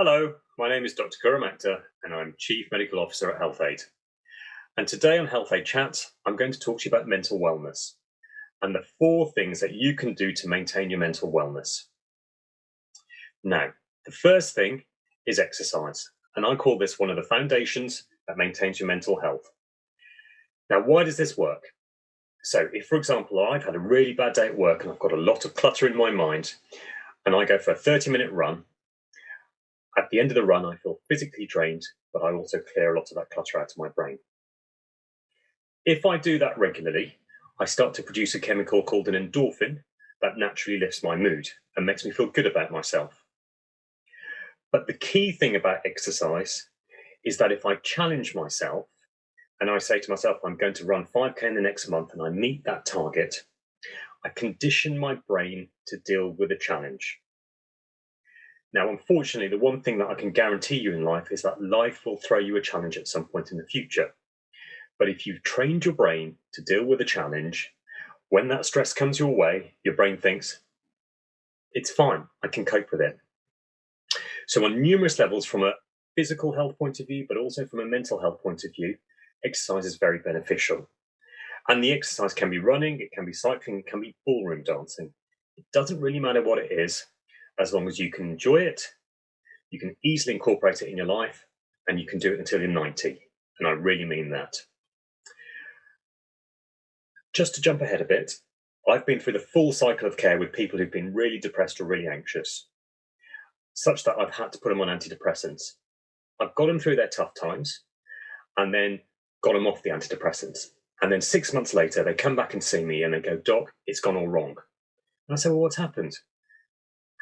Hello, my name is Dr. Khurram Akhter and I'm Chief Medical Officer at HealthAide. And today on HealthAide Chats, I'm going to talk to you about mental wellness and the 4 things that you can do to maintain your mental wellness. Now, the first thing is exercise, and I call this one of the foundations that maintains your mental health. Now, why does this work? So if, for example, I've had a really bad day at work and I've got a lot of clutter in my mind, and I go for a 30-minute run, at the end of the run, I feel physically drained, but I also clear a lot of that clutter out of my brain. If I do that regularly, I start to produce a chemical called an endorphin that naturally lifts my mood and makes me feel good about myself. But the key thing about exercise is that if I challenge myself and I say to myself, I'm going to run 5K in the next month and I meet that target, I condition my brain to deal with a challenge. Now, unfortunately, the one thing that I can guarantee you in life is that life will throw you a challenge at some point in the future. But if you've trained your brain to deal with a challenge, when that stress comes your way, your brain thinks, it's fine, I can cope with it. So on numerous levels, from a physical health point of view, but also from a mental health point of view, exercise is very beneficial. And the exercise can be running, it can be cycling, it can be ballroom dancing. It doesn't really matter what it is, as long as you can enjoy it, you can easily incorporate it in your life, and you can do it until you're 90. And I really mean that. Just to jump ahead a bit, I've been through the full cycle of care with people who've been really depressed or really anxious, such that I've had to put them on antidepressants. I've got them through their tough times and then got them off the antidepressants. And then 6 months later, they come back and see me and they go, Doc, it's gone all wrong. And I say, well, what's happened?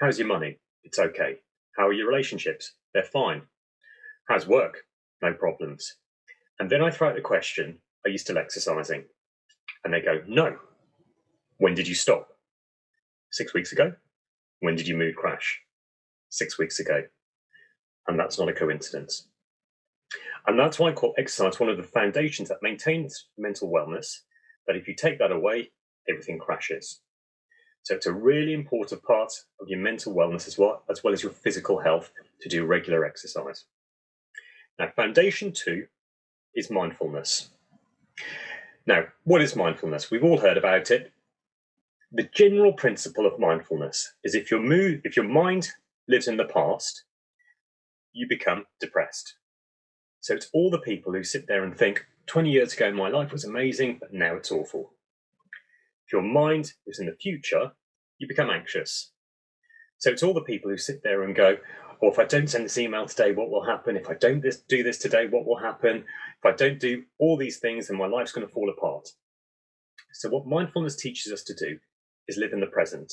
How's your money? It's okay. How are your relationships? They're fine. How's work? No problems. And then I throw out the question, are you still exercising? And they go, no. When did you stop? 6 weeks ago. When did your mood crash? 6 weeks ago. And that's not a coincidence. And that's why I call exercise one of the foundations that maintains mental wellness, that if you take that away, everything crashes. So it's a really important part of your mental wellness as well as your physical health to do regular exercise. Now, foundation 2 is mindfulness. Now, what is mindfulness? We've all heard about it. The general principle of mindfulness is if your mind lives in the past, you become depressed. So it's all the people who sit there and think, 20 years ago, my life was amazing, but now it's awful. If your mind is in the future, you become anxious. So it's all the people who sit there and go, oh, if I don't send this email today, what will happen? If I don't do this today, what will happen? If I don't do all these things, then my life's going to fall apart. So what mindfulness teaches us to do is live in the present.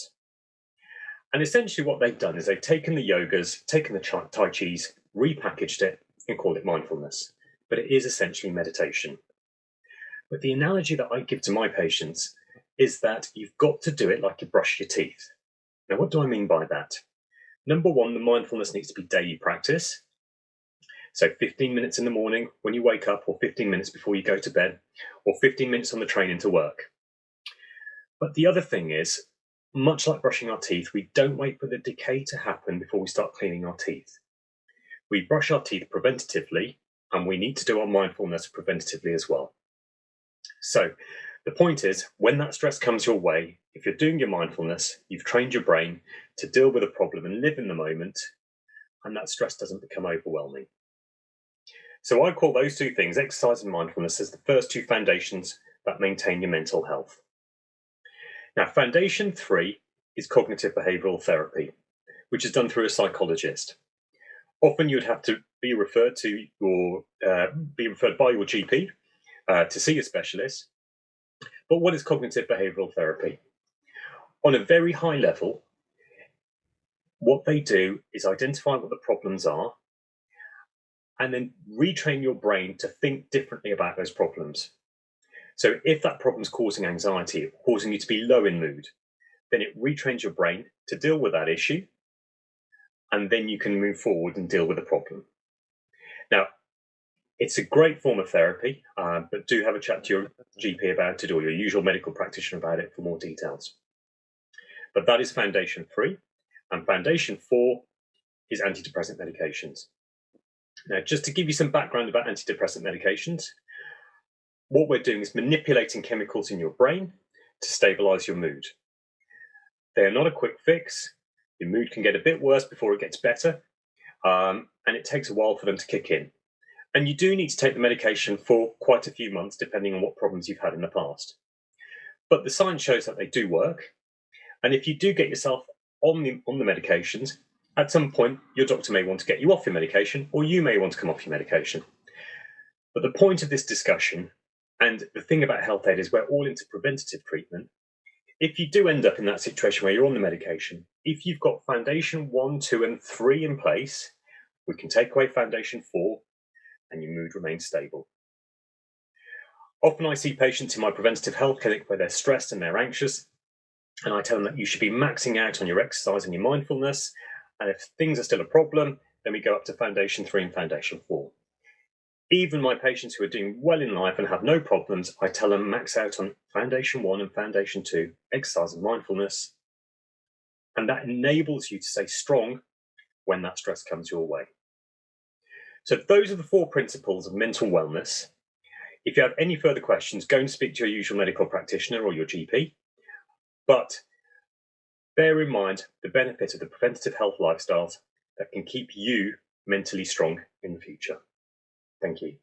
And essentially what they've done is they've taken the yogas, taken the Tai Chis, repackaged it and called it mindfulness. But it is essentially meditation. But the analogy that I give to my patients is that you've got to do it like you brush your teeth. Now, what do I mean by that? Number one, the mindfulness needs to be daily practice. So 15 minutes in the morning when you wake up, or 15 minutes before you go to bed, or 15 minutes on the train into work. But the other thing is, much like brushing our teeth, we don't wait for the decay to happen before we start cleaning our teeth. We brush our teeth preventatively, and we need to do our mindfulness preventatively as well. So the point is, when that stress comes your way, if you're doing your mindfulness, you've trained your brain to deal with a problem and live in the moment, and that stress doesn't become overwhelming. So I call those 2 things, exercise and mindfulness, as the first 2 foundations that maintain your mental health. Now, foundation 3 is cognitive behavioural therapy, which is done through a psychologist. Often you'd have to be referred by your GP to see a specialist. But what is cognitive behavioural therapy? On a very high level, what they do is identify what the problems are and then retrain your brain to think differently about those problems. So if that problem is causing anxiety, causing you to be low in mood, then it retrains your brain to deal with that issue, and then you can move forward and deal with the problem. Now, it's a great form of therapy, but do have a chat to your GP about it or your usual medical practitioner about it for more details. But that is foundation 3. And foundation 4 is antidepressant medications. Now, just to give you some background about antidepressant medications, what we're doing is manipulating chemicals in your brain to stabilize your mood. They are not a quick fix. Your mood can get a bit worse before it gets better, and it takes a while for them to kick in. And you do need to take the medication for quite a few months, depending on what problems you've had in the past. But the science shows that they do work. And if you do get yourself on the medications, at some point, your doctor may want to get you off your medication, or you may want to come off your medication. But the point of this discussion, and the thing about HealthAide, is we're all into preventative treatment. If you do end up in that situation where you're on the medication, if you've got foundation 1, 2, and 3 in place, we can take away foundation 4, and your mood remains stable. Often I see patients in my preventative health clinic where they're stressed and they're anxious, and I tell them that you should be maxing out on your exercise and your mindfulness, and if things are still a problem, then we go up to foundation 3 and foundation 4. Even my patients who are doing well in life and have no problems, I tell them max out on foundation 1 and foundation 2, exercise and mindfulness, and that enables you to stay strong when that stress comes your way. So those are the 4 principles of mental wellness. If you have any further questions, go and speak to your usual medical practitioner or your GP. But bear in mind the benefit of the preventative health lifestyles that can keep you mentally strong in the future. Thank you.